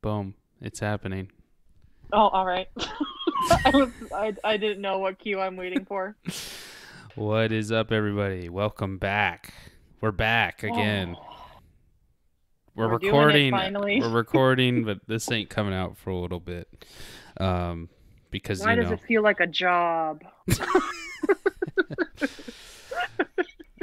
Boom. It's happening. Oh, all right. I didn't know what cue I'm waiting for. What is up, everybody? Welcome back. We're back again. Oh, We're we're doing it recording. finally. We're recording, but this ain't coming out for a little bit. Because Why does it feel like a job?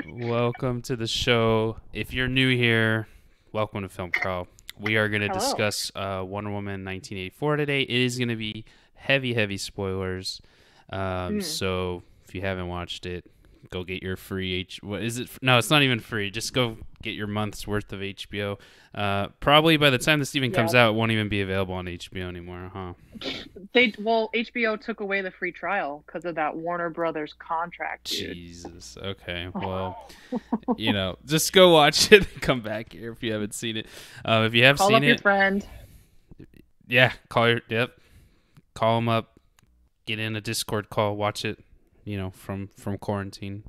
welcome to the show. If you're new here, welcome to Film Crawl. We are going to Hello. discuss Wonder Woman 1984 today. It is going to be heavy spoilers. So if you haven't watched it, go get your free what is it? No, it's not even free. Just go get your month's worth of HBO. Probably by the time this even comes Yeah. out, it won't even be available on HBO anymore, huh? HBO took away the free trial because of that Warner Brothers contract, dude. Jesus. Okay. Well, just go watch it and come back here if you haven't seen it. If you have Call seen up your it, friend. yeah, call them up, get in a Discord call, watch it, from quarantine.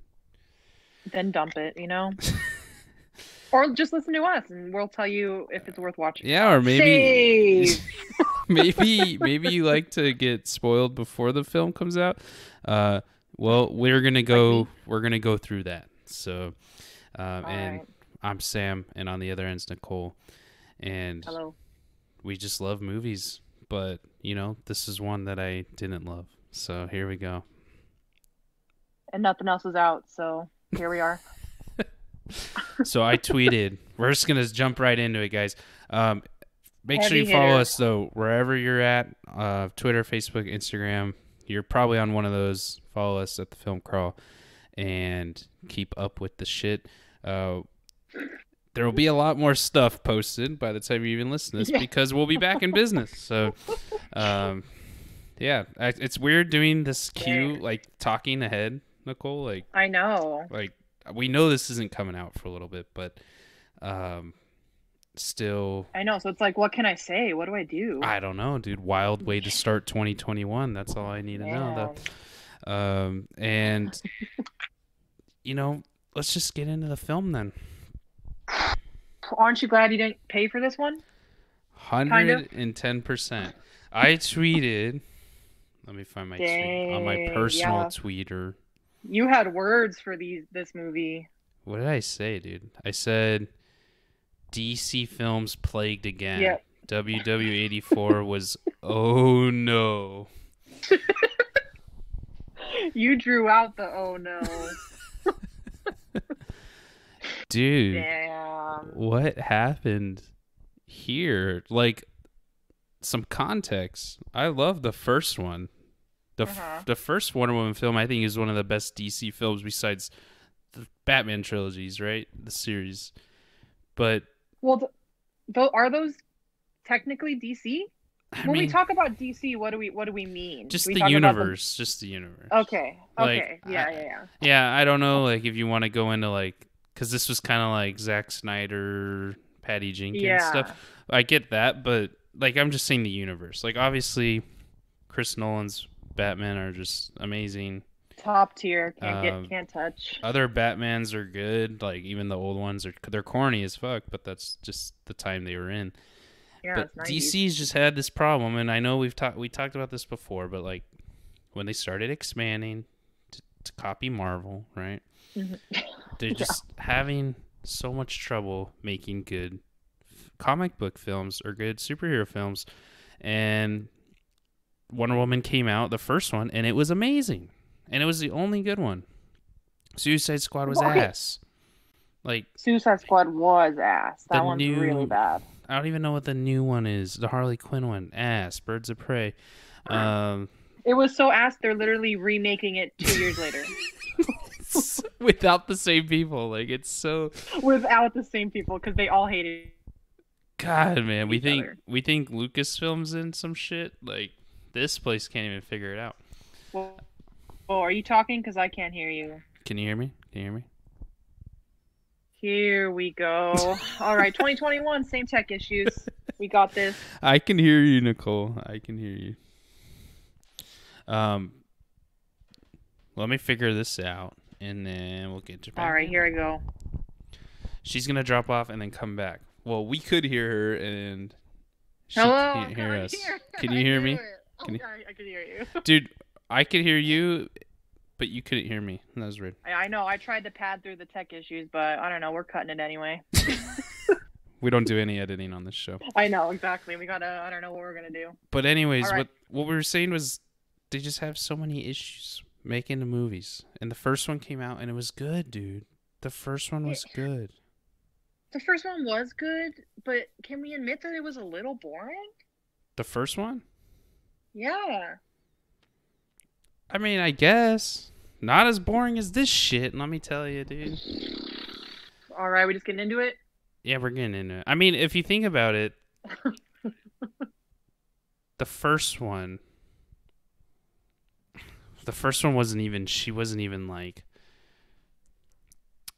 Then dump it, Or just listen to us and we'll tell you if it's worth watching. Yeah, or maybe Save! maybe you like to get spoiled before the film comes out. Well, we're gonna go through that. So, and right. I'm Sam, and on the other end's Nicole, and Hello. we just love movies. But this is one that I didn't love. So here we go. And nothing else is out, so here we are. So I tweeted. We're just gonna jump right into it, guys. Make sure Heavy you follow hitter. us though wherever you're at. Twitter, Facebook, Instagram. You're probably on one of those. Follow us at the Film Crawl and keep up with the shit. There will be a lot more stuff posted by the time you even listen to this because we'll be back in business. So, yeah, it's weird doing this cue, like talking ahead, Nicole. Like I know. we know this isn't coming out for a little bit, but still, I know. So it's like, what can I say? What do I do? I don't know, dude. Wild way to start 2021. That's all I need to know, though. And let's just get into the film then. Aren't you glad you didn't pay for this one? 110%. I tweeted. Let me find my tweet on my personal tweeter. You had words for this movie. What did I say, dude? I said DC films plagued again. Yep. WW84 was oh no. You drew out the oh no. Dude. Damn. What happened here? Like, some context. I love the first one. The first Wonder Woman film, I think, is one of the best DC films besides the Batman trilogies, right? The series. But are those technically DC? When we talk about DC, what do we mean? Just the universe. Just the universe. Okay. Like, Yeah. Yeah, I don't know, like, if you want to go into, like, because this was kind of like Zack Snyder, Patty Jenkin stuff. I get that, but, like, I'm just saying the universe. Like, obviously, Chris Nolan's Batman are just amazing. Top tier. Can't touch. Other Batmans are good. Like, even the old ones they're corny as fuck, but that's just the time they were in. Yeah, but it's 90s. DC's just had this problem, and I know we talked about this before, but like when they started expanding to copy Marvel, right? They're just having so much trouble making good comic book films or good superhero films. And Wonder Woman came out, the first one, and it was amazing. And it was the only good one. Suicide Squad was ass. Like, Suicide Squad was ass. That one's really bad. I don't even know what the new one is. The Harley Quinn one, ass. Birds of Prey. It was so ass, they're literally remaking it 2 years later. Without the same people. Like, it's so... Without the same people, because they all hated God, man. We think other. Lucasfilm's in some shit. Like, this place can't even figure it out. Well, are you talking? Because I can't hear you. Can you hear me? Here we go. All right, 2021, same tech issues. We got this. I can hear you, Nicole. I can hear you. Let me figure this out, and then we'll get to back. All right, here I go. She's going to drop off and then come back. Well, we could hear her, and She Hello, can't I'm hear coming us. here. Can I you hear knew me? it. Oh, Can you... I can hear you. Dude, I could hear you, but you couldn't hear me. That was weird. I know. I tried to pad through the tech issues, but I don't know. We're cutting it anyway. We don't do any editing on this show. I know, exactly. We gotta. I don't know what we're gonna do. But anyways, All right. what we were saying was they just have so many issues making the movies. And the first one came out and it was good, dude. The first one was good. The first one was good, but can we admit that it was a little boring? The first one? Yeah. I mean, I guess. Not as boring as this shit, let me tell you, dude. All right, we just getting into it? Yeah, we're getting into it. I mean, if you think about it, the first one wasn't even, she wasn't even like,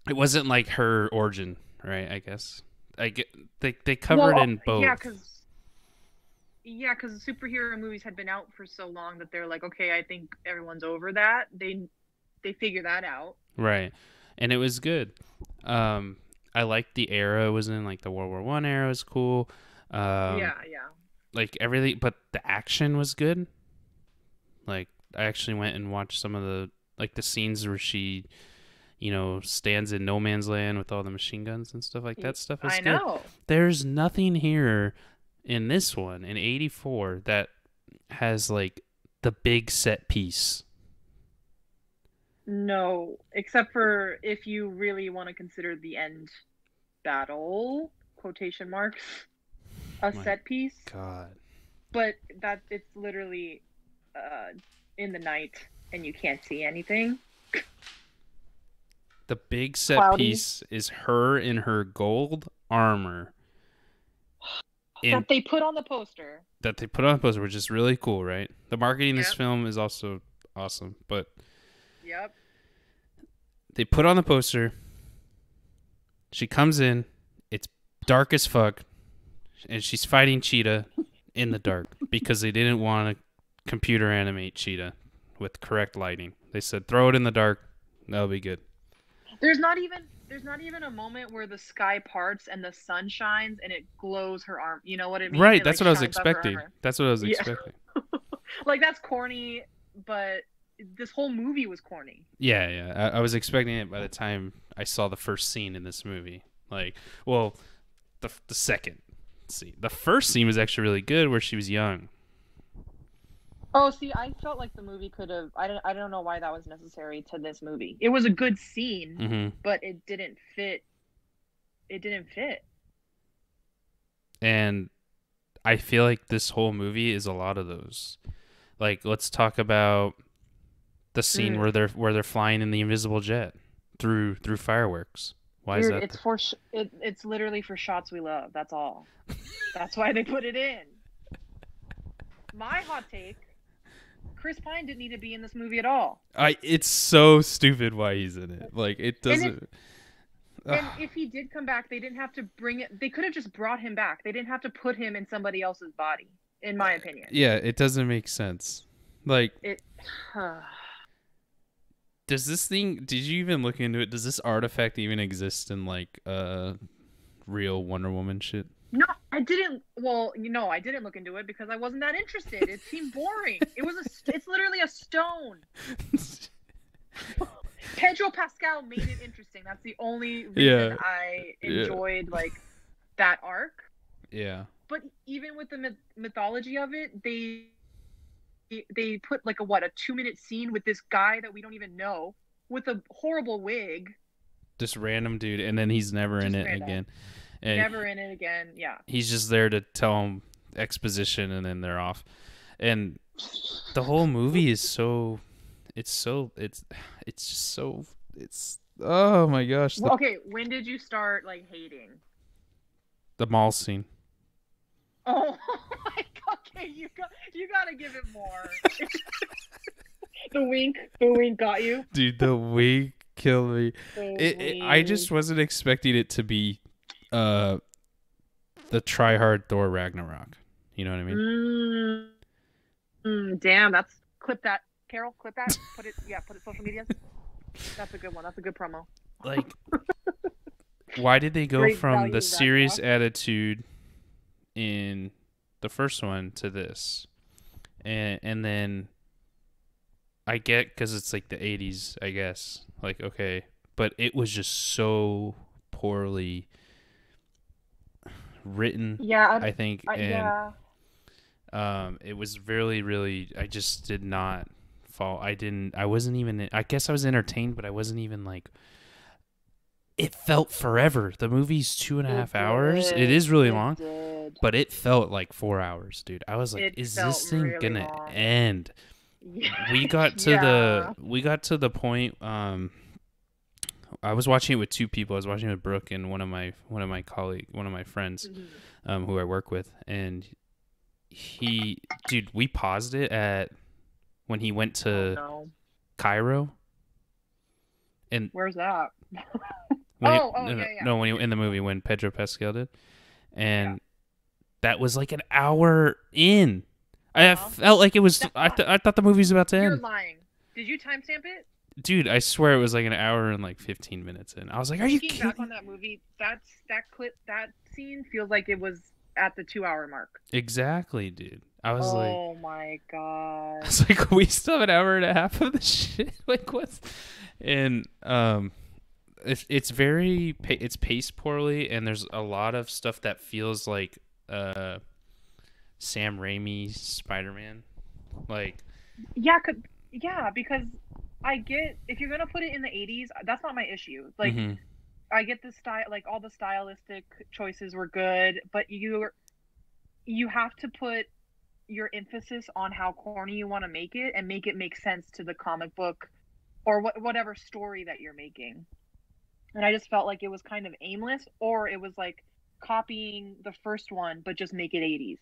it wasn't like her origin, right? I guess. They covered in both. Yeah, because the superhero movies had been out for so long that they're like, okay, I think everyone's over that. They figure that out. Right. And it was good. I liked the era it was in, like the World War I era was cool. Yeah. Like everything, but the action was good. Like I actually went and watched some of the scenes where she, stands in no man's land with all the machine guns and stuff like that. Stuff is good. I know. There's nothing here in this one in '84 that has like the big set piece. No, except for if you really want to consider the end battle, quotation marks, set piece. God. But it's literally in the night and you can't see anything. The big set piece is her in her gold armor. That they put on the poster. Which is really cool, right? The marketing in this film is also awesome, but... Yep. They put on the poster. She comes in. It's dark as fuck. And she's fighting Cheetah in the dark because they didn't want to computer animate Cheetah with correct lighting. They said, throw it in the dark. That'll be good. There's not even a moment where the sky parts and the sun shines and it glows her arm. You know what I mean? Right. That's what I was expecting. Like, that's corny, but this whole movie was corny. Yeah. I was expecting it by the time I saw the first scene in this movie. Like, well, the second scene. The first scene was actually really good where she was young. Oh, see, I felt like the movie could have... I don't know why that was necessary to this movie. It was a good scene, but it didn't fit. It didn't fit. And I feel like this whole movie is a lot of those. Like, let's talk about the scene where they're flying in the invisible jet through fireworks. Why is that? It's literally for shots we love. That's all. That's why they put it in. My hot take: Chris Pine didn't need to be in this movie at all. It's so stupid why he's in it. Like, it doesn't. And if he did come back, they didn't have to bring it. They could have just brought him back. They didn't have to put him in somebody else's body, in my opinion. Yeah, it doesn't make sense. Like, does this thing? Did you even look into it? Does this artifact even exist in like real Wonder Woman shit? No, I didn't. Well, I didn't look into it because I wasn't that interested. It seemed boring. It's literally a stone. Pedro Pascal made it interesting. That's the only reason I enjoyed like that arc. Yeah. But even with the mythology of it, they put like a 2-minute scene with this guy that we don't even know with a horrible wig. Just random dude, and then he's never in it again. And never in it again. Yeah. He's just there to tell him exposition, and then they're off. And the whole movie is so. It's oh my gosh. Okay, when did you start like hating? The mall scene. Oh my god! Okay, you gotta give it more. The wink got you. Dude, the wink killed me. I just wasn't expecting it to be the Try Hard Thor Ragnarok. You know what I mean? Damn, clip that. Carol, clip that. Put it social media. That's a good one. That's a good promo. Like, why did they go from the serious attitude in the first one to this, and then I get because it's like the 80s, I guess. Like, okay, but it was just so poorly written. Yeah, I think, and yeah. it was really, really. I just did not fall. I wasn't even. I guess I was entertained, but I wasn't even like. It felt forever. The movie's 2.5 hours. It is really long, but it felt like 4 hours, dude. I was like, It is felt this thing really gonna long. end? Yeah. We got to the point. I was watching it with two people. I was watching it with Brooke and one of my friends, who I work with, and we paused it at when he went to Cairo. And where's that? No, when he in the movie when Pedro Pascal did, and that was like an hour in. I felt like it was. I thought the movie was about to end. You're lying. Did you timestamp it? Dude, I swear it was like an hour and like 15 minutes in. I was like, "Are you kidding?" Back on that movie, that scene feels like it was at the 2-hour mark. Exactly, dude. I was like, "Oh my god!" I was like, "We still have an hour and a half of this shit." Like, what's? And it's very it's paced poorly, and there's a lot of stuff that feels like Sam Raimi's Spider-Man. Like, because I get if you're gonna put it in the 80s, that's not my issue. Like, I get the style, like all the stylistic choices were good, but you have to put your emphasis on how corny you want to make it and make it make sense to the comic book or whatever story that you're making. And I just felt like it was kind of aimless, or it was like copying the first one but just make it 80s.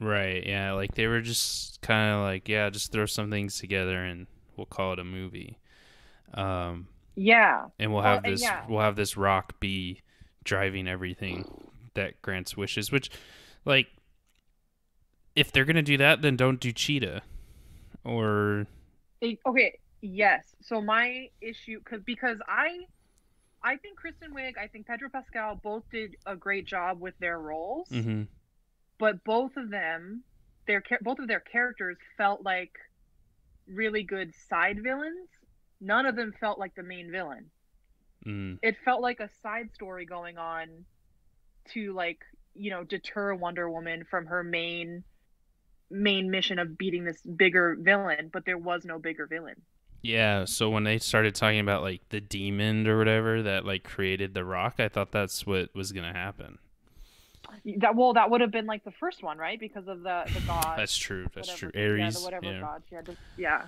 Right, yeah, like they were just kind of like, yeah, just throw some things together and we'll call it a movie. Yeah. And we'll have this Rock be driving everything that grants wishes, which, like, if they're gonna do that, then don't do Cheetah. Or okay, yes. So my issue, because I think Kristen Wiig, I think Pedro Pascal both did a great job with their roles, but both of them, both of their characters felt like really good side villains. None of them felt like the main villain. It felt like a side story going on to, like, you know, deter Wonder Woman from her main mission of beating this bigger villain, but there was no bigger villain. Yeah, so when they started talking about like the demon or whatever that like created the Rock, I thought that's what was gonna happen. That would have been like the first one, right? Because of the god. That's true. Ares. God. Yeah.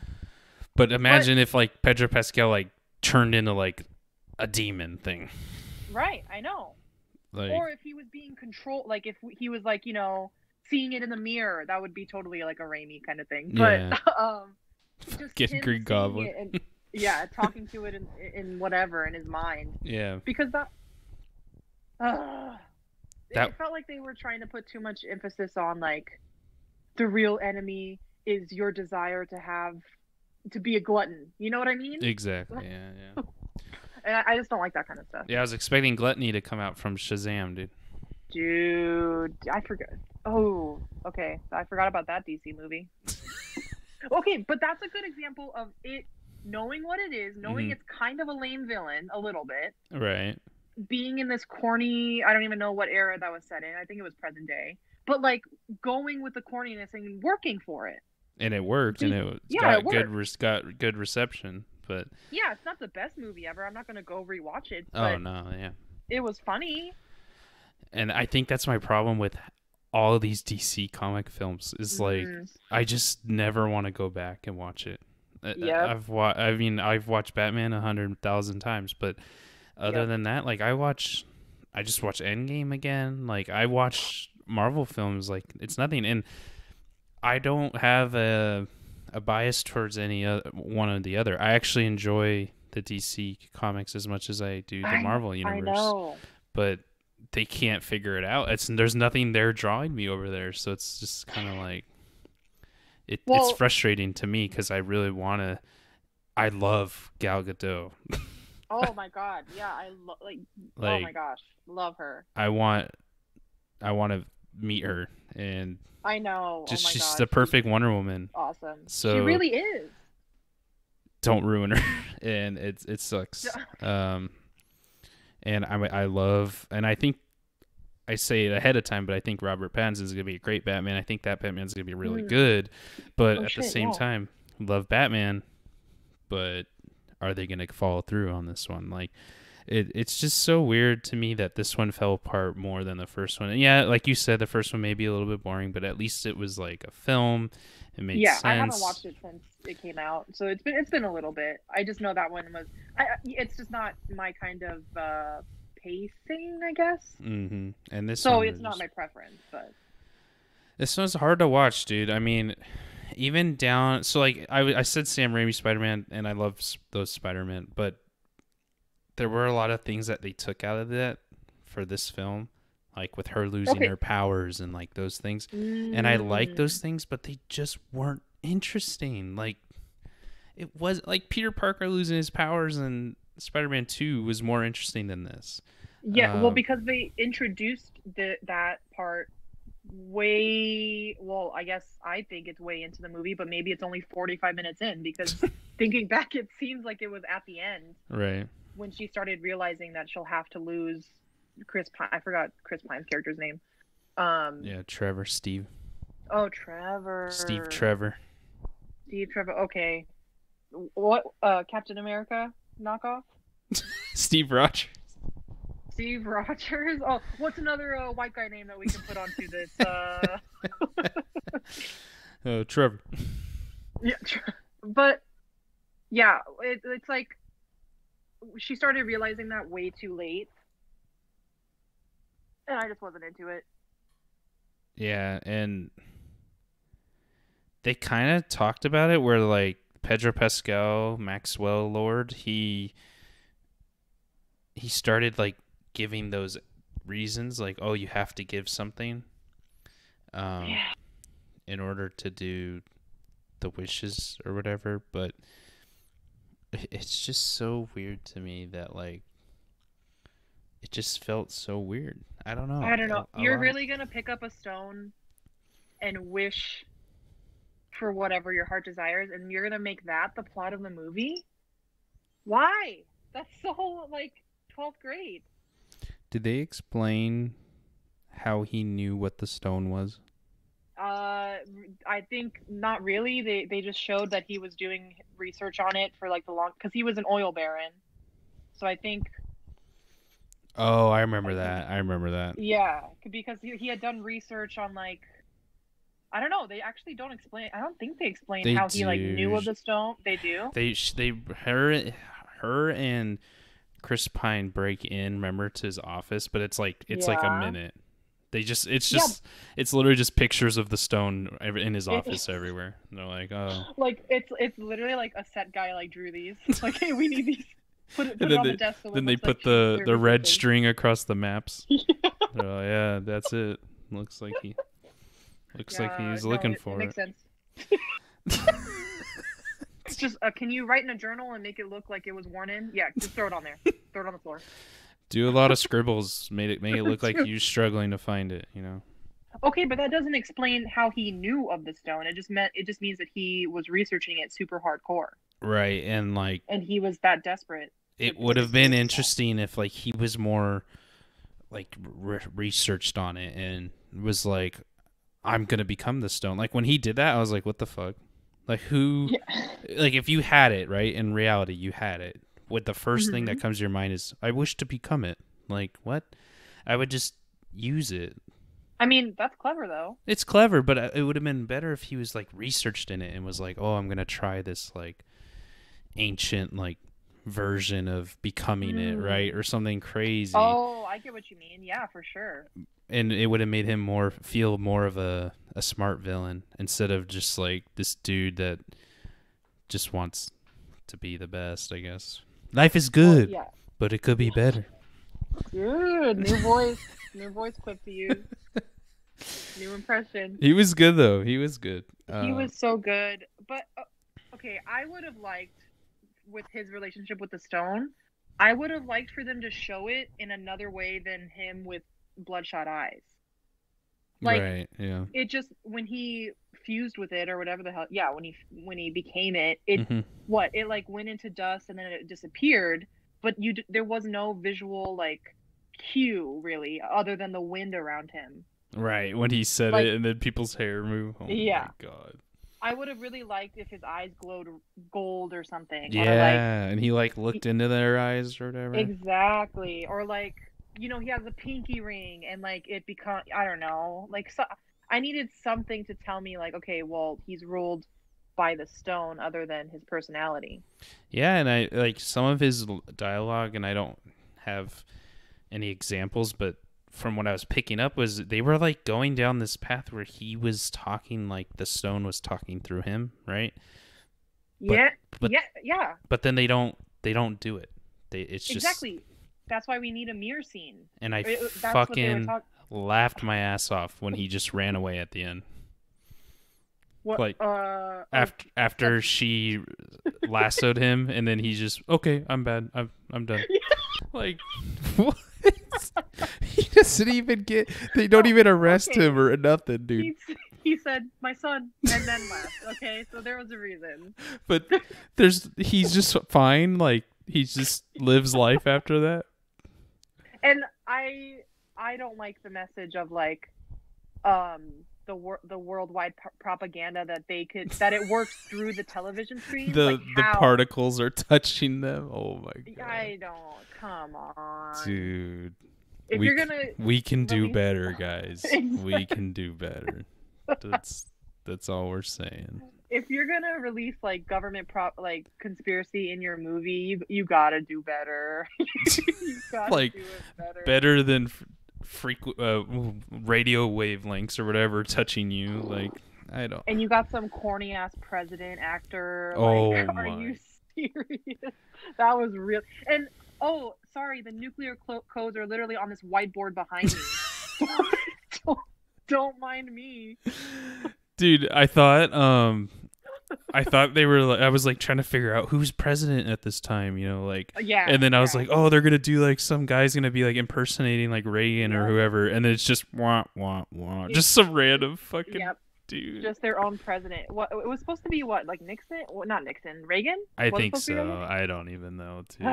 But imagine if like Pedro Pascal like turned into like a demon thing. Right, I know. Like, or if he was being controlled, like if he was like, you know, seeing it in the mirror, that would be totally like a Raimi kind of thing. But just get Green Goblin. Talking to it in whatever in his mind. Yeah. Because it felt like they were trying to put too much emphasis on like the real enemy is your desire to be a glutton. You know what I mean? Exactly. Yeah. And I just don't like that kind of stuff. Yeah, I was expecting Gluttony to come out from Shazam, dude. Dude, I forgot. Oh, okay. I forgot about that DC movie. Okay, but that's a good example of it knowing what it is, knowing it's kind of a lame villain a little bit. Right. Being in this corny, I don't even know what era that was set in. I think it was present day. But like going with the corniness and working for it. And it worked, and it got good reception. But yeah, it's not the best movie ever. I'm not gonna go rewatch it. Oh no, yeah. It was funny. And I think that's my problem with all of these DC comic films is like I just never want to go back and watch it. Yeah. I've watched Batman 100,000 times, but other than that, like I just watch Endgame again. Like I watch Marvel films like it's nothing, and I don't have a bias towards any one or the other. I actually enjoy the DC comics as much as I do the Marvel universe. I know. But they can't figure it out. There's nothing there drawing me over there, so it's just kind of like it's frustrating to me because I really want to. I love Gal Gadot. Oh my god, yeah, oh my gosh, love her. I want to meet her, and I know. Oh just my she's gosh. the perfect Wonder Woman. Awesome. She So really is. don't ruin her, and it sucks. And I love, and I think I say it ahead of time, but I think Robert Pattinson is gonna be a great Batman. I think that Batman's gonna be really good, but at the same time, love Batman, but are they gonna follow through on this one? Like, it's just so weird to me that this one fell apart more than the first one. And yeah, like you said, the first one may be a little bit boring, but at least it was like a film. It made sense. I haven't watched it since it came out, so it's been a little bit. I just know that one was. It's just not my kind of pacing, I guess. Mm-hmm. And this so one it's not my preference, but this one's hard to watch, dude. I mean, even down. So like I said, Sam Raimi Spider-Man, and I love those Spider-Man, but there were a lot of things that they took out of that for this film, like with her losing her powers and like those things. And I like those things, but they just weren't interesting. Like, it was like Peter Parker losing his powers in Spider-Man 2 was more interesting than this. Yeah, well, because they introduced that part way, well, I guess I think it's way into the movie, but maybe it's only 45 minutes in, because thinking back, it seems like it was at the end. Right. When she started realizing that she'll have to lose Chris Pine. I forgot Chris Pine's character's name. Yeah, Trevor. Steve. Oh, Trevor. Steve Trevor. Okay. What? Captain America knockoff? Steve Rogers. Steve Rogers? Oh, what's another white guy name that we can put onto this? Trevor. Yeah, but yeah, it's like she started realizing that way too late, and I just wasn't into it. Yeah, and they kind of talked about it where like Pedro Pascal, Maxwell Lord, he started like giving those reasons, like, oh, you have to give something in order to do the wishes or whatever, but it's just so weird to me that like it just felt so weird. I don't know. You're really gonna pick up a stone and wish for whatever your heart desires, and you're gonna make that the plot of the movie? Why? That's so like 12th grade. Did they explain how he knew what the stone was? I think not really. They just showed that he was doing research on it for like because he was an oil baron. So I think. Oh, I remember that. Yeah, because he had done research on like, I don't know. They actually don't explain. I don't think they explain how he like knew of the stone. They do. Her and Chris Pine break in, remember, to his office, but it's like a minute. It's literally just pictures of the stone in his office everywhere. And they're like, oh, like it's literally like a set guy like drew these. It's like, hey, we need these. Put it on the desk. Then they put the red string across the maps. Oh yeah, that's it. Looks like he was looking for it. Makes sense. It's just, can you write in a journal and make it look like it was worn in? Yeah, just throw it on there. Throw it on the floor. Do a lot of scribbles. Make it look like you're struggling to find it. You know. Okay, but that doesn't explain how he knew of the stone. It just means that he was researching it super hardcore. Right, and he was that desperate. It would have been interesting if like he was more like researched on it and was like, I'm gonna become the stone. Like when he did that, I was like, what the fuck? Like who? Yeah. Like if you had it, right? In reality, you had it. What the first thing that comes to your mind is, I wish to become it. Like what? I would just use it. I mean, that's clever though. It's clever, but it would have been better if he was like researched in it and was like, oh, I'm gonna try this like ancient like version of becoming it, right? Or something crazy. Oh, I get what you mean. Yeah, for sure. And it would have made him feel more of a smart villain instead of just like this dude that just wants to be the best, I guess. Life is good, but it could be better. Good. New voice clip to use. New impression. He was good though. He was good. He was so good. But okay, I would have liked, with his relationship with the stone, I would have liked for them to show it in another way than him with bloodshot eyes. Like, right, yeah. it just, when he fused with it or whatever the hell, yeah, when he became it, it it like went into dust and then it disappeared, but there was no visual like cue really other than the wind around him. Right, when he said Like, it and then people's hair moved. Oh yeah. my god. I would have really liked if his eyes glowed gold or something. Yeah, or like and he like looked into their eyes or whatever. Exactly. Or like, he has a pinky ring and like it become, I don't know. Like, so I needed something to tell me like, okay, well, he's ruled by the stone other than his personality. Yeah, and I like some of his dialogue, and I don't have any examples, but from what I was picking up was they were like going down this path where he was talking like the stone was talking through him, right? Yeah. But then they don't do it. It's just exactly. That's why we need a mirror scene. And I fucking laughed my ass off when he just ran away at the end. What? Like after she lassoed him, and then he's just okay. I'm bad. I'm done. Like what? He doesn't even get. They don't even arrest him or nothing, dude. He said, "My son," and then left. Okay, so there was a reason. But he's just fine. Like he just lives life after that. And I don't like the message of like, the worldwide propaganda that it works through the television screen. The particles are touching them. Oh my god! I don't. Come on, dude. If you're gonna, we can do better, guys. We can do better. That's all we're saying. If you're gonna release like government conspiracy in your movie, you gotta do better. You gotta like, do it better than radio wavelengths or whatever touching you. Like, I don't. And you got some corny ass president actor. Oh like, my! Are you serious? That was real. And oh, sorry, the nuclear codes are literally on this whiteboard behind me. Don't mind me. Dude, I thought they were. I was like trying to figure out who's president at this time, like. Yeah. And then I was like, oh, they're gonna do like some guy's gonna be like impersonating like Reagan or whoever, and then it's just wah wah wah, just some random fucking dude. Just their own president. What it was supposed to be? What, like Nixon? Well, not Nixon. Reagan? I think so. I don't even know, too.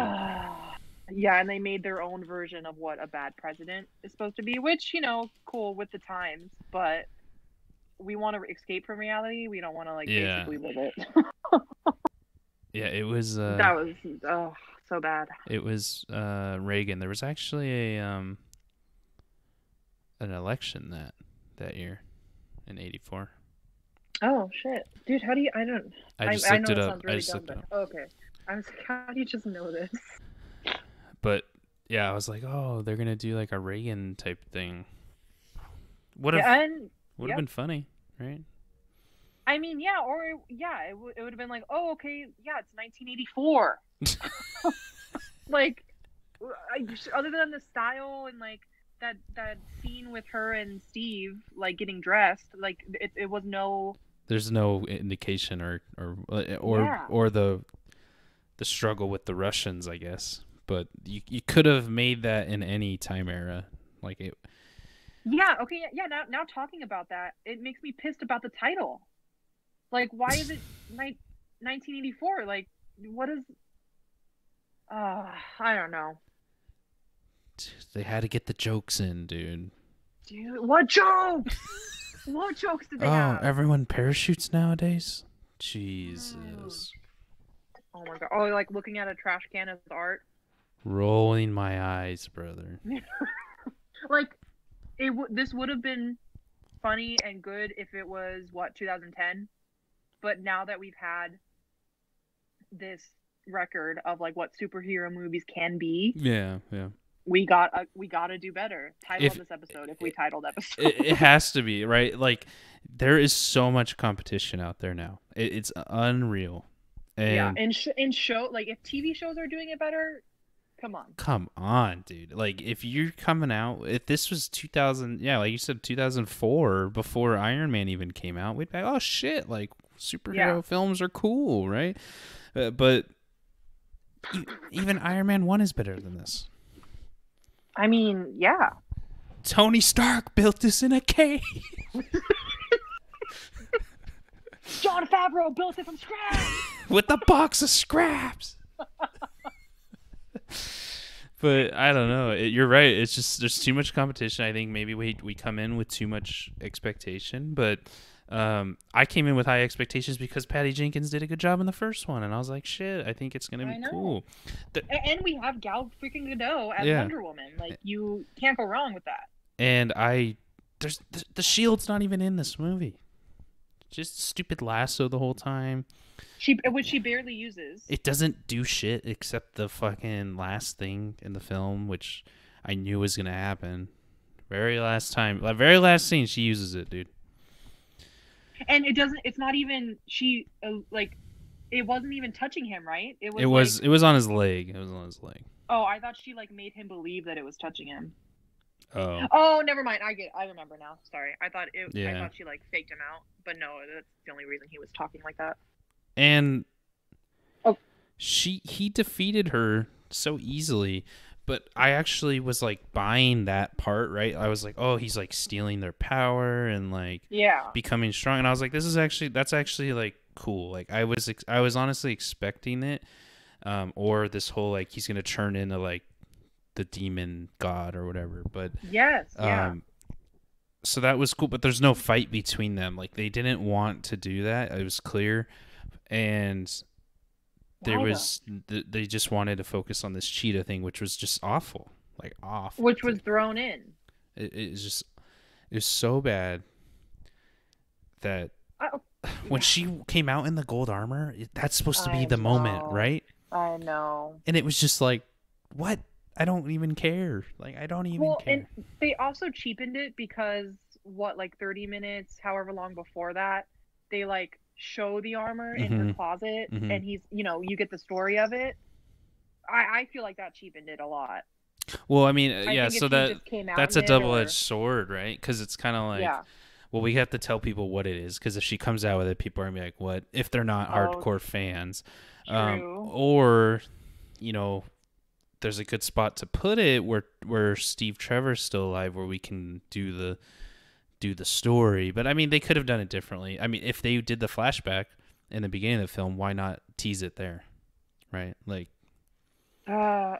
Yeah, and they made their own version of what a bad president is supposed to be, which, cool with the times, but we want to escape from reality. We don't want to, basically live it. Yeah, it was... that was, so bad. It was Reagan. There was actually an election that year in 84. Oh, shit. Dude, how do you... I just looked it up. Okay. I was like, how do you just know this? But yeah, I was like, oh, they're gonna do like a Reagan type thing. Would have been funny, right? I mean, yeah, it would have been like, oh, okay, yeah, it's 1984. Like, other than the style and like that scene with her and Steve like getting dressed, like it was no. There's no indication or the struggle with the Russians, I guess. But you could have made that in any time era, like it. Yeah. Okay. Yeah. Now talking about that, it makes me pissed about the title. Like, why is it 1984? Like, what is? I don't know. They had to get the jokes in, dude. Dude, what jokes? What jokes did they have? Oh, everyone parachutes nowadays. Jesus. Oh my god. Oh, like looking at a trash can as art. Rolling my eyes, brother. Like, this would have been funny and good if it was 2010, but now that we've had this record of like what superhero movies can be, we gotta do better. Title of this episode, if we titled episode, it has to be right. Like, there is so much competition out there now. It's unreal. And in show, like if TV shows are doing it better. Come on, dude. Like, if you're coming out, if this was 2000, like you said, 2004, before Iron Man even came out, we'd be like, oh shit, like superhero films are cool, right? But even Iron Man 1 is better than this. I mean, yeah. Tony Stark built this in a cave. Jon Favreau built it from scratch with a box of scraps. But I don't know. You're right. It's just there's too much competition. I think maybe we come in with too much expectation. But I came in with high expectations because Patty Jenkins did a good job in the first one, and I was like, shit, I think it's gonna be cool. And we have Gal freaking Gadot as Wonder Woman. Like, you can't go wrong with that. And there's the Shield's not even in this movie. Just stupid lasso the whole time. Which she barely uses. It doesn't do shit except the fucking last thing in the film, which I knew was gonna happen. Very last scene, she uses it, dude. And it doesn't. It's not even. It wasn't even touching him, right? It was on his leg. It was on his leg. Oh, I thought she made him believe that it was touching him. Oh. Oh, never mind. I remember now. Sorry. I thought she faked him out, but no, that's the only reason he was talking like that. And he defeated her so easily, but I actually was buying that part, right? I was like, oh, he's stealing their power and becoming strong, and I was like, that's actually cool. I was honestly expecting it, or this whole he's gonna turn into the demon god or whatever, but yes, yeah. So that was cool, but there's no fight between them. They didn't want to do that. It was clear. And they just wanted to focus on this cheetah thing, which was just awful, awful. Which was thrown in. It was so bad that when she came out in the gold armor, that's supposed to be the moment, right? I know. And it was just what? I don't even care. I don't even care. And they also cheapened it because 30 minutes, however long before that, they show the armor in her closet, and he's, you get the story of it. I feel like that cheapened it a lot. Well, I mean, so that's a double-edged sword, right? Because it's kind of well, we have to tell people what it is, because if she comes out with it, people are gonna be like, what? If they're not hardcore fans. Or, there's a good spot to put it where Steve Trevor's still alive, where we can do the story. But I mean, they could have done it differently. I mean, if they did the flashback in the beginning of the film, why not tease it there, right? I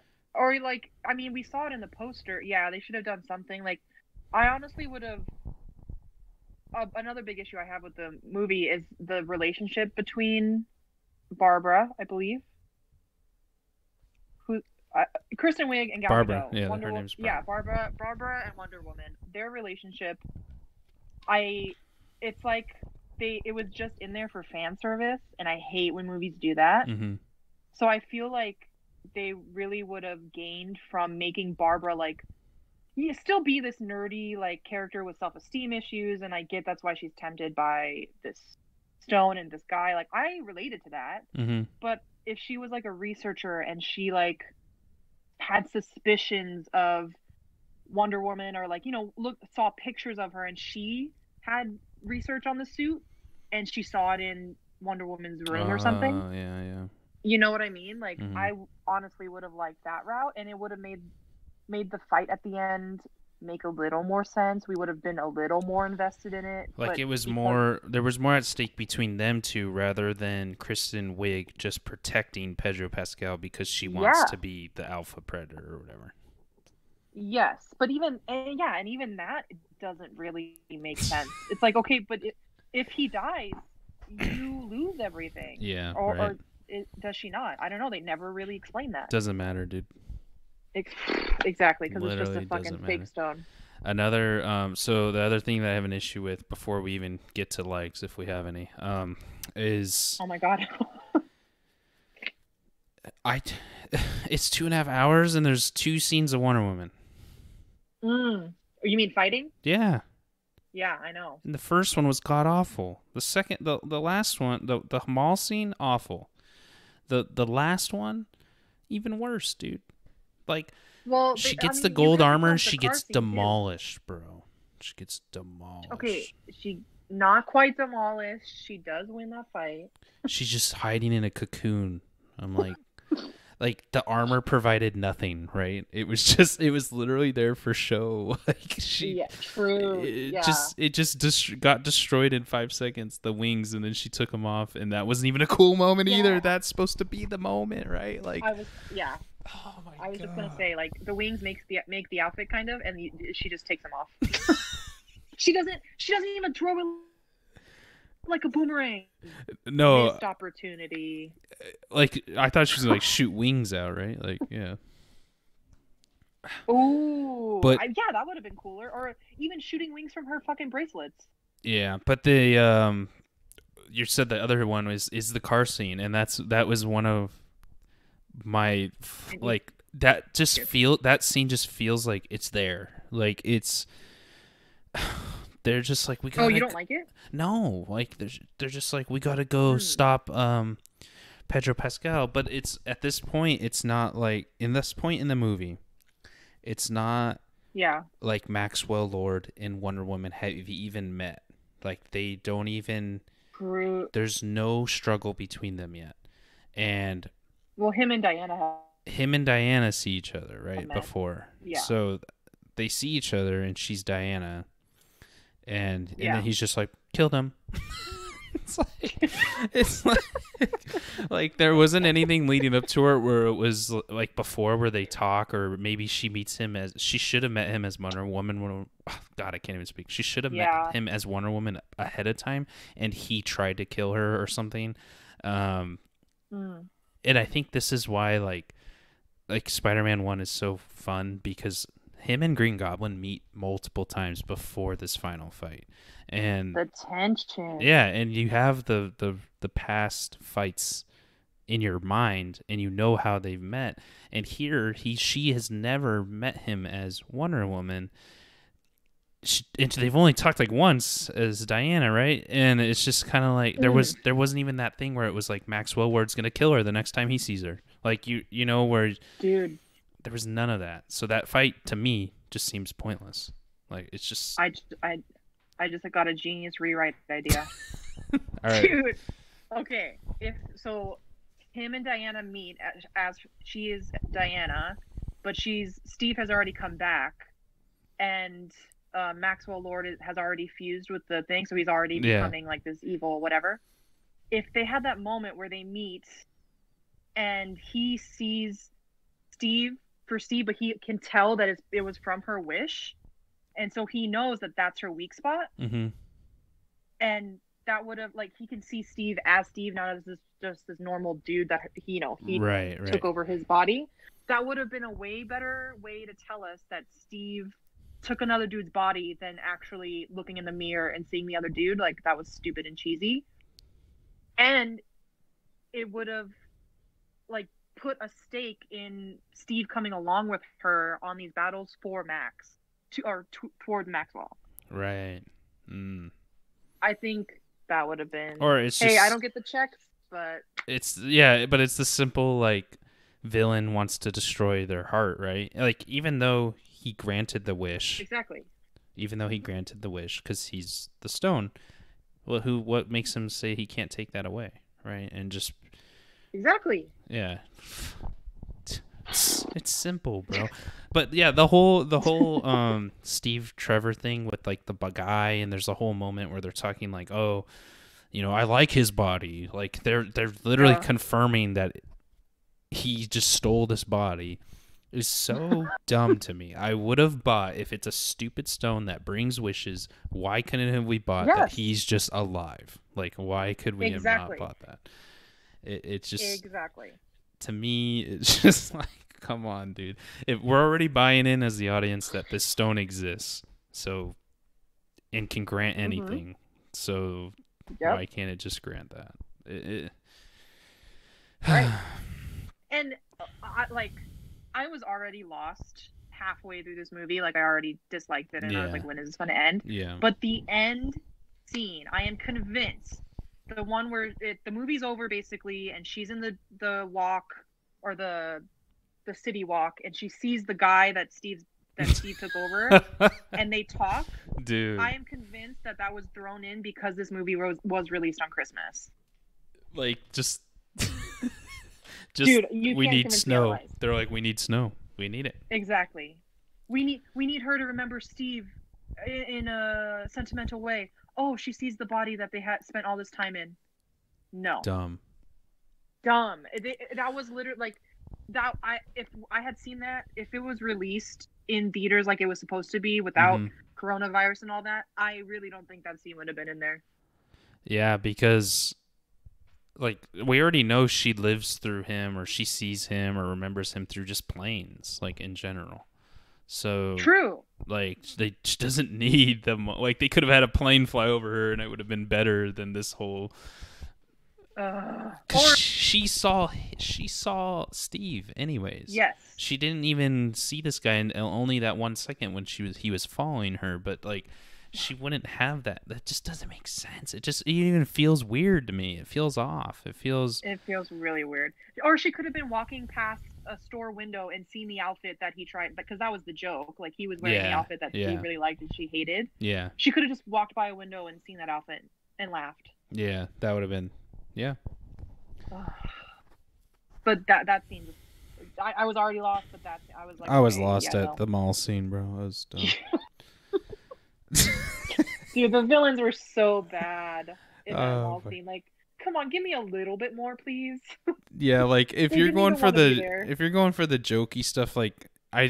mean, we saw it in the poster. Yeah, they should have done something. I honestly would have. Another big issue I have with the movie is the relationship between Barbara, I believe, Kristen Wiig and Gal Barbara. Gadot. Yeah, her name's Barbara. Barbara and Wonder Woman. Their relationship. It's it was just in there for fan service, and I hate when movies do that. Mm-hmm. So I feel like they really would have gained from making Barbara still be this nerdy character with self-esteem issues, and I get that's why she's tempted by this stone and this guy. I related to that. Mm-hmm. But if she was a researcher and she had suspicions of Wonder Woman, or saw pictures of her, and she had research on the suit and she saw it in Wonder Woman's room or something. Yeah. You know what I mean? Mm-hmm. I honestly would have liked that route, and it would have made the fight at the end make a little more sense. We would have been a little more invested in it. It was more, there was more at stake between them two rather than Kristen Wiig just protecting Pedro Pascal because she wants to be the alpha predator or whatever. Yes, but even that doesn't really make sense. It's okay, but if he dies, you lose everything. Yeah, or does she not? I don't know. They never really explain that. Doesn't matter, dude. Exactly, because it's just a fucking fake stone. Another, so the other thing that I have an issue with before we even get to likes, if we have any, is... Oh my god. It's 2.5 hours and there's 2 scenes of Wonder Woman. You mean fighting? Yeah. Yeah, I know. And the first one was god awful. The last one, the mall scene, awful. The last one, even worse, dude. She gets the gold armor, she gets demolished, bro. She gets demolished. Okay, she not quite demolished. She does win that fight. She's just hiding in a cocoon. I'm like, like the armor provided nothing, right? It was literally there for show. Like true. It just got destroyed in 5 seconds, the wings, and then she took them off, and that wasn't even a cool moment either. That's supposed to be the moment, right? Like I was just gonna say, like, the wings make the outfit kind of, and she just takes them off. she doesn't even throw it like a boomerang. No, missed opportunity. Like, I thought she was gonna like shoot wings out, right? Like, yeah. Ooh, but yeah, that would have been cooler. Or even shooting wings from her fucking bracelets. Yeah, but the you said the other one is the car scene, and that was one of my like that scene just feels like it's there, like it's. They're just like, we gotta. Oh, you don't like it? No, like they're just like, we gotta go stop Pedro Pascal, but it's at this point, it's not like in this point in the movie, it's not like Maxwell Lord and Wonder Woman have even met. Like they don't even. There's no struggle between them yet, and him and Diana see each other right before, so they see each other, and she's Diana. And then he's just like, kill them. it's like there wasn't anything leading up to it where it was like before where they talk, or maybe she meets him as she should have met him as Wonder Woman. Oh, God, I can't even speak. She should have met him as Wonder Woman ahead of time, and he tried to kill her or something. And I think this is why like Spider-Man 1 is so fun, because him and Green Goblin meet multiple times before this final fight, and the tension. Yeah, and you have the past fights in your mind, and you know how they've met. And here, she has never met him as Wonder Woman. And they've only talked like once as Diana, right? And it's just kind of like there wasn't even that thing where it was like Maxwell Ward's gonna kill her the next time he sees her. Like you know where, dude. There was none of that. So that fight to me just seems pointless. Like it's just. I just got a genius rewrite idea. All right. Dude. Okay. Him and Diana meet as she is Diana, but Steve has already come back, and Maxwell Lord has already fused with the thing, so he's already becoming like this evil whatever. If they had that moment where they meet, and he sees Steve, but he can tell that it was from her wish, and so he knows that that's her weak spot. Mm-hmm. And that would have, like, he can see Steve as Steve, not as this normal dude that he took over his body. That would have been a way better way to tell us that Steve took another dude's body than actually looking in the mirror and seeing the other dude. Like, that was stupid and cheesy. And it would have, like, put a stake in Steve coming along with her on these battles for Max toward Maxwell. Right. I think that would have been. Or it's just, hey, I don't get the checks, but it's the simple like villain wants to destroy their heart, right? Like even though he granted the wish, exactly. Even though he granted the wish because he's the stone, well, what makes him say he can't take that away, right? And just. Exactly. Yeah. It's simple, bro. But yeah, the whole Steve Trevor thing with like the guy, and there's a whole moment where they're talking like, oh, I like his body. Like they're literally confirming that he just stole this body. Is so dumb to me. I would have bought if it's a stupid stone that brings wishes. Why couldn't have we bought that he's just alive? Like why could we have not bought that? It's just exactly to me. It's just like, come on, dude. If we're already buying in as the audience that this stone exists, so and can grant anything, so why can't it just grant that? Right. And I was already lost halfway through this movie. Like I already disliked it, and I was like, when is this going to end? Yeah. But the end scene, I am convinced. The one where the movie's over basically, and she's in the walk or the city walk, and she sees the guy that Steve took over, and they talk. Dude, I am convinced that was thrown in because this movie was released on Christmas. Like just Just Dude, you we can't need convince me snow. otherwise. They're like, we need snow. We need it. Exactly. We need her to remember Steve in a sentimental way. Oh, she sees the body that they had spent all this time in. No. Dumb. Dumb. That was literally like that. If I had seen that, if it was released in theaters like it was supposed to be without coronavirus and all that, I really don't think that scene would have been in there. Yeah, because like we already know she lives through him, or she sees him, or remembers him through just planes, like in general. So True. like she doesn't need them. Like they could have had a plane fly over her, and it would have been better than this whole. Or she saw Steve anyways. yes, She didn't even see this guy in only that 1 second when he was following her, but like she wouldn't have that. That just doesn't make sense. It even feels weird to me. It feels off. It feels really weird. Or she could have been walking past a store window and seen the outfit that he tried, because that was the joke. Like he was wearing the outfit that she really liked and she hated. Yeah. She could have just walked by a window and seen that outfit and laughed. Yeah, that would have been. Yeah. But that scene just, I was already lost, but that I was like, I was lost at the mall scene, bro. I was dumb. Dude, the villains were so bad in that mall scene. Like, come on, give me a little bit more, please. Yeah, like if you're going for the jokey stuff, like I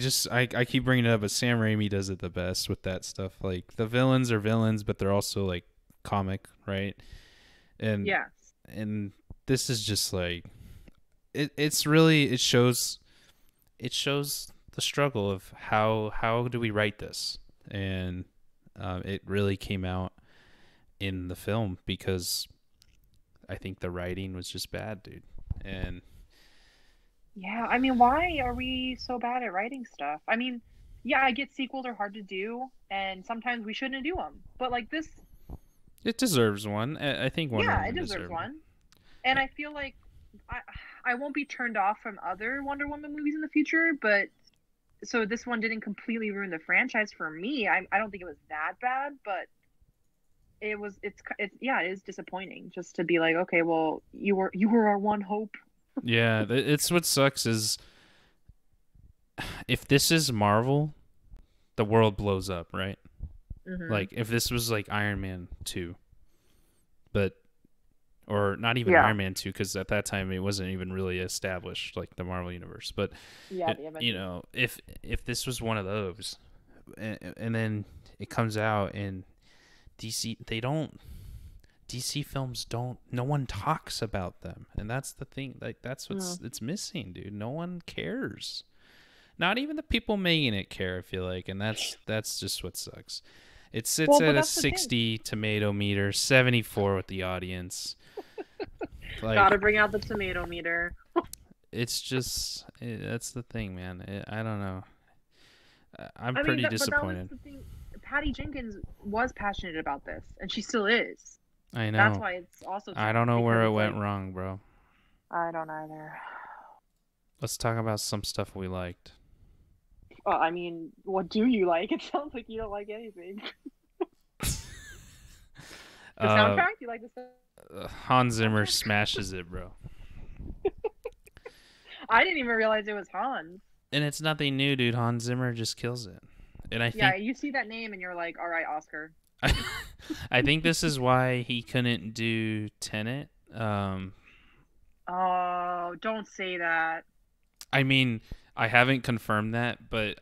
keep bringing it up, but Sam Raimi does it the best with that stuff. Like the villains are villains, but they're also like comic, right? And yeah. And this is just like it shows the struggle of how do we write this, and it really came out in the film because I think the writing was just bad, dude. And yeah, I mean, why are we so bad at writing stuff? I mean, yeah, I get sequels are hard to do, and sometimes we shouldn't do them, but like this, it deserves one. I think Wonder Woman deserves one. And I feel like I won't be turned off from other Wonder Woman movies in the future, but so this one didn't completely ruin the franchise for me. I don't think it was that bad, but it is disappointing just to be like, okay, well, you were our one hope. Yeah, it's what sucks is if this is Marvel, the world blows up, right? Mm-hmm. Like if this was like Iron Man 2, or not even Iron Man 2, because at that time it wasn't even really established, like the Marvel universe. But if this was one of those, and then it comes out and DC films no one talks about them, and that's the thing. Like that's what's it's missing, dude. No one cares. Not even the people making it care, I feel like, and that's just what sucks. It sits at a 60 tomato meter, 74 with the audience. Like, gotta bring out the tomato meter. It's just that's the thing, man. I don't know. I'm pretty disappointed. But that was the thing. Patty Jenkins was passionate about this, and she still is. I know. That's why it's also. I don't know where it went wrong, bro. I don't either. Let's talk about some stuff we liked. Well, I mean, what do you like? It sounds like you don't like anything. The soundtrack? You like the soundtrack? Hans Zimmer smashes it, bro. I didn't even realize it was Hans. And it's nothing new, dude. Hans Zimmer just kills it. And I think you see that name and you're like, all right, Oscar. I think this is why he couldn't do Tenet. Oh, don't say that. I mean, I haven't confirmed that, but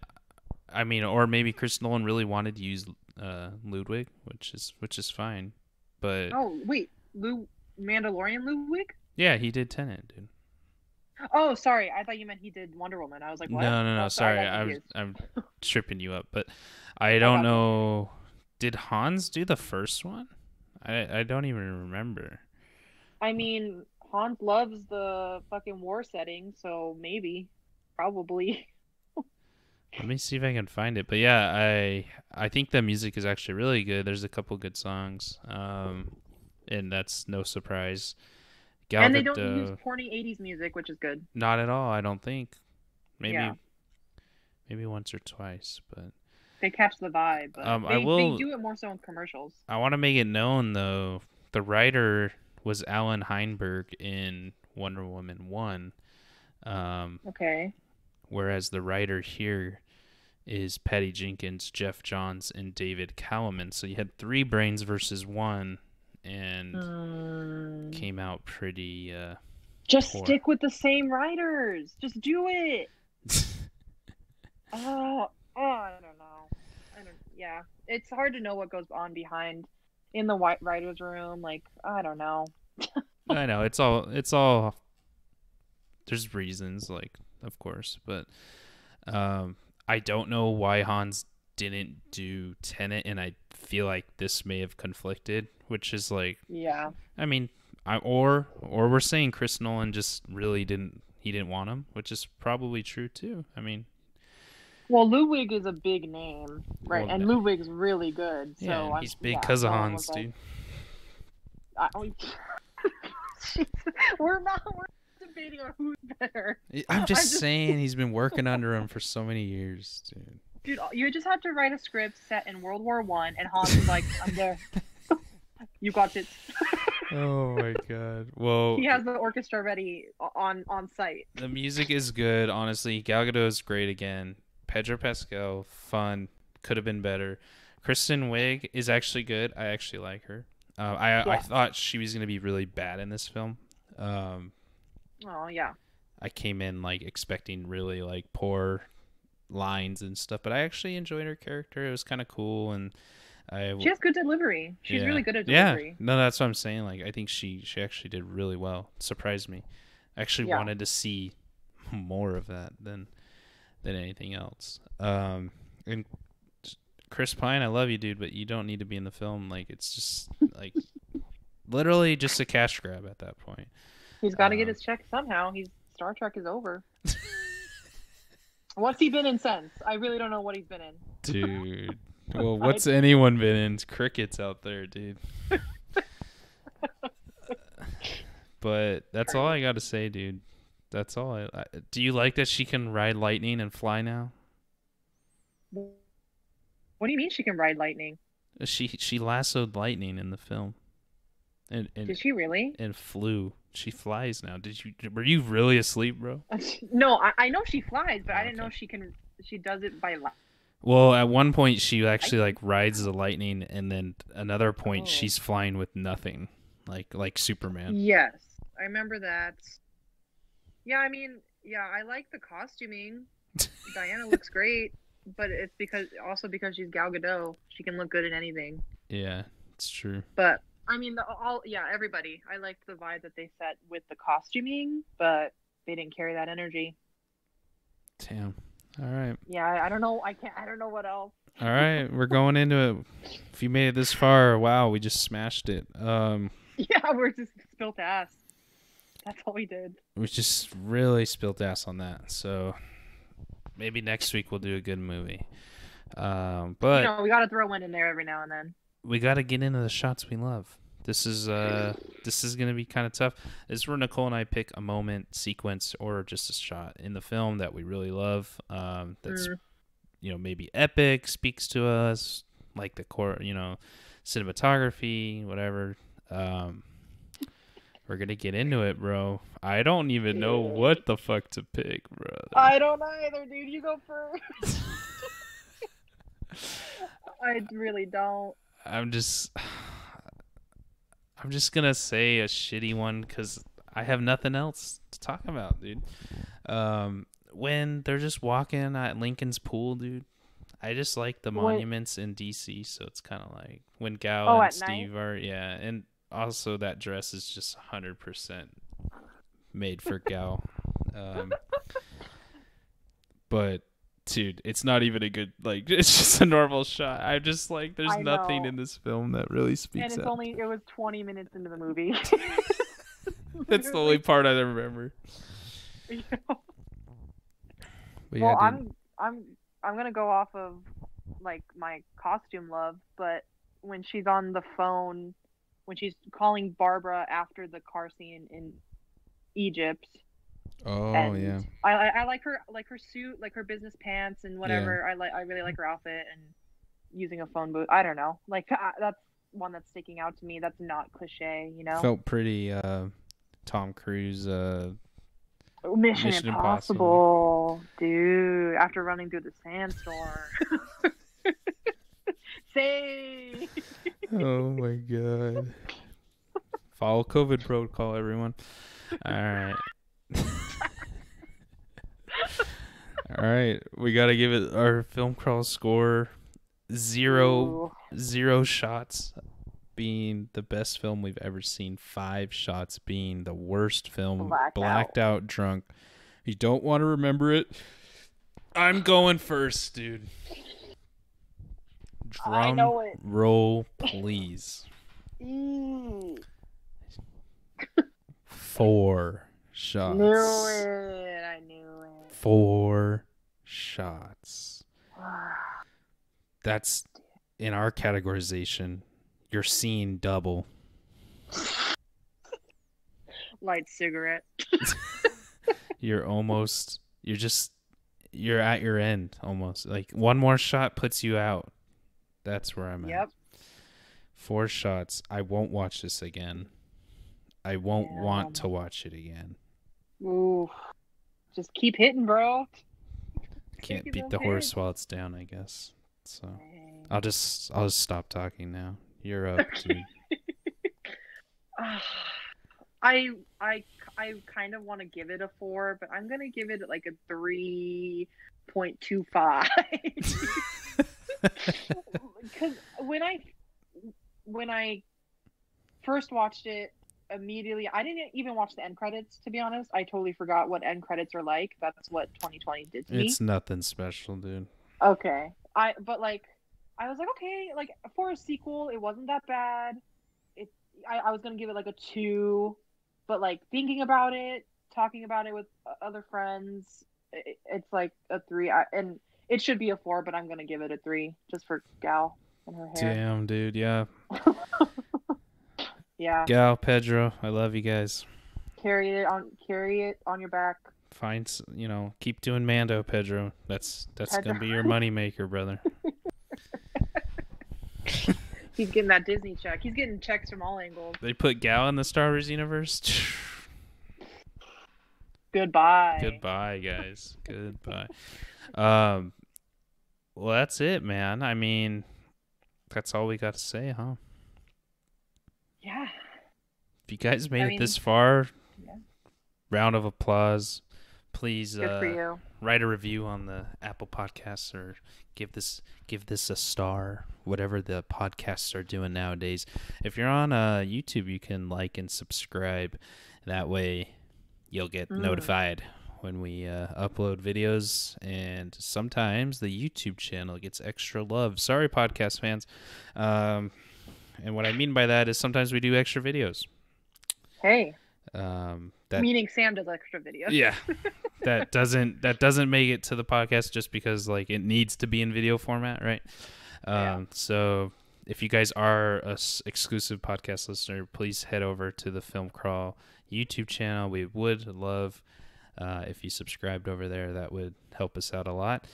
I mean, or maybe Chris Nolan really wanted to use Ludwig, which is fine. But wait, Mandalorian Ludwig? Yeah, he did Tenet, dude. Oh, sorry. I thought you meant he did Wonder Woman. I was like, what? No. Sorry, I'm tripping you up. But I don't know. Did Hans do the first one? I don't even remember. I mean, Hans loves the fucking war setting, so maybe, probably. Let me see if I can find it. But yeah, I think the music is actually really good. There's a couple good songs, and that's no surprise. And they don't use corny 80s music, which is good. Not at all, I don't think. Maybe once or twice, but they catch the vibe. But they do it more so in commercials. I want to make it known, though, the writer was Alan Heinberg in Wonder Woman 1, Okay. Whereas the writer here is Patty Jenkins, Jeff Johns, and David Callowman. So you had 3 brains versus 1, and came out pretty just poor. stick with the same writers. Just do it. I don't know. Yeah, it's hard to know what goes on behind in the writers' room. Like, I don't know. I know it's all. There's reasons, like, of course, but I don't know why Hans didn't do Tenet, and I feel like this may have conflicted, which is like, yeah. I mean, or we're saying Chris Nolan just really didn't want him, which is probably true too. I mean, well, Ludwig is a big name, right? well, and Ludwig's really good. So yeah, and he's big because of Hans, dude. We're debating on who's better. I'm just saying he's been working under him for so many years, dude. Dude, you just have to write a script set in World War I, and Hans is like, I'm there. You got it. Oh my god. Well, he has the orchestra ready on site. The music is good, honestly. Gal Gadot is great again. Pedro Pascal, fun. Could have been better. Kristen Wiig is actually good. I actually like her. I thought she was going to be really bad in this film. Oh, yeah. I came in like expecting really like poor lines and stuff, but I actually enjoyed her character. It was kind of cool, and she has good delivery. She's really good at delivery. Yeah, no, that's what I'm saying. Like, I think she actually did really well. Surprised me. I actually wanted to see more of that than anything else. And Chris Pine, I love you, dude, but you don't need to be in the film. Like, it's just like literally just a cash grab at that point. He's got to get his check somehow. Star Trek is over. What's he been in since? I really don't know what he's been in. Dude. Well, what's anyone been in? It's crickets out there, dude. But that's all I got to say, dude. That's all. Do you like that she can ride lightning and fly now? What do you mean she can ride lightning? She lassoed lightning in the film. And did she really? And flew. She flies now. Were you really asleep, bro? No, I know she flies, but I didn't know she does it by lightning. Well, at one point she actually like rides the lightning, and then another point she's flying with nothing, like Superman. Yes, I remember that. Yeah, I mean, I like the costuming. Diana looks great, but it's because she's Gal Gadot. She can look good in anything. Yeah, it's true. But I mean, everybody. I liked the vibe that they set with the costuming, but they didn't carry that energy. Damn. All right. Yeah, I don't know. I don't know what else. All right, we're going into it. If you made it this far, wow, we just smashed it. Yeah, we're just spilt ass. That's all we did. We just really spilt ass on that. So maybe next week we'll do a good movie. But we got to throw one in there every now and then. We got to get into the shots we love. This is going to be kind of tough. This is where Nicole and I pick a moment, sequence, or just a shot in the film that we really love. That's maybe epic, speaks to us, like the core, cinematography, whatever. We're gonna get into it, bro. I don't even know what the fuck to pick, bro. I don't either, dude. You go first. I really don't. I'm just gonna say a shitty one because I have nothing else to talk about, dude. When they're just walking at Lincoln's pool, dude, I just like the monuments in DC, so it's kind of like when Gal and Steve are, and also that dress is just 100% made for Gal. But dude, it's not even a good, it's just a normal shot. I'm just like, there's nothing in this film that really speaks out. And it was 20 minutes into the movie. That's the only part I remember. Yeah. But well, I'm gonna go off of my costume love, but when she's on the phone, when she's calling Barbara after the car scene in Egypt. Oh, yeah. I like her suit, like her business pants and whatever. Yeah. I really like her outfit and using a phone booth. I don't know. That's one that's sticking out to me. That's not cliche, Felt pretty Tom Cruise Mission Impossible. Dude, after running through the sandstorm. Say. Oh my god. Follow COVID protocol, everyone. All right. All right. We got to give it our film crawl score. Zero shots being the best film we've ever seen. 5 shots being the worst film. Blacked out drunk. You don't want to remember it. I'm going first, dude. Drum roll, please. 4 shots. Knew it. I knew it. 4 shots. That's, in our categorization, you're seeing double. Light cigarette. You're at your end almost. Like, one more shot puts you out. That's where I'm at. 4 shots. I won't watch this again. I won't want to watch it again. Ooh. Just keep hitting, bro. Can't beat the horse while it's down, I guess. So I'll just stop talking now. You're up, dude. I kind of want to give it a 4, but I'm gonna give it like a 3.25. Because when I first watched it, immediately I didn't even watch the end credits, to be honest. I totally forgot what end credits are like. That's what 2020 did to me. It's nothing special, dude. Okay. I was like, okay, like, for a sequel, it wasn't that bad. I was gonna give it like a 2, but like thinking about it, talking about it with other friends, it's like a 3. And it should be a 4, but I'm gonna give it a 3 just for Gal and her hair. Damn, dude, yeah. Yeah. Gal, Pedro, I love you guys. Carry it on your back. Keep doing Mando, Pedro. That's gonna be your money maker, brother. He's getting that Disney check. He's getting checks from all angles. They put Gal in the Star Wars universe. Goodbye, guys. Goodbye. Well, that's it, man. I mean, that's all we got to say, huh? Yeah. If you guys made it this far, round of applause. Please write a review on the Apple Podcasts or give this a star, whatever the podcasts are doing nowadays. If you're on YouTube, you can like and subscribe. That way you'll get notified when we upload videos, and sometimes the YouTube channel gets extra love. Sorry, podcast fans. And what I mean by that is sometimes we do extra videos. Hey. Meaning Sam does extra videos. Yeah. that doesn't make it to the podcast just because like it needs to be in video format, right? So if you guys are a exclusive podcast listener, please head over to the Film Crawl YouTube channel. We would love if you subscribed over there. That would help us out a lot.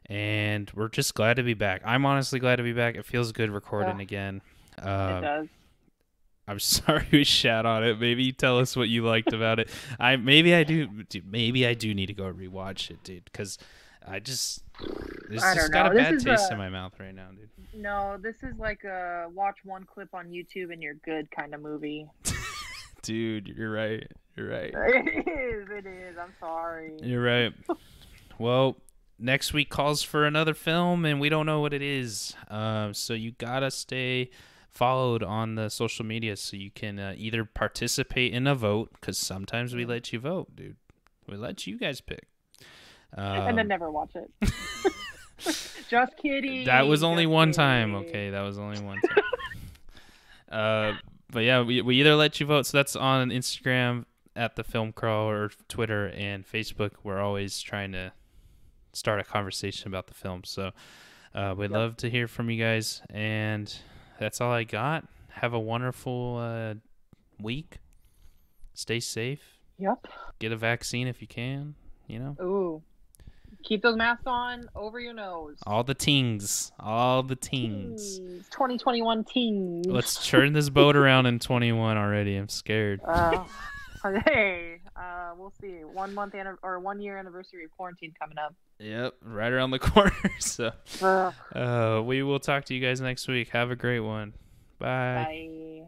And we're just glad to be back. I'm honestly glad to be back. It feels good recording again. It does. I'm sorry we shat on it. Maybe tell us what you liked about it. Maybe I do need to go rewatch it, dude, because it's just got a bad taste in my mouth right now, dude. No, this is like a watch one clip on YouTube and you're good kind of movie. Dude, you're right. It is. I'm sorry. You're right. Well, next week calls for another film, and we don't know what it is. So you gotta stay followed on the social media so you can either participate in a vote, because sometimes we let you vote, dude. We let you guys pick. And then never watch it. Just kidding. That was only one time, okay? That was only one time. But yeah, we either let you vote, so that's on Instagram at the Film Crawl, or Twitter and Facebook. We're always trying to start a conversation about the film. So we'd love to hear from you guys, and that's all I got. Have a wonderful week. Stay safe. Yep. Get a vaccine if you can, Ooh. Keep those masks on over your nose. All the tings. 2021 teens. Let's turn this boat around in 21 already. I'm scared. Hey, We'll see. 1 year anniversary of quarantine coming up. Yep, right around the corner. So, we will talk to you guys next week. Have a great one. Bye. Bye.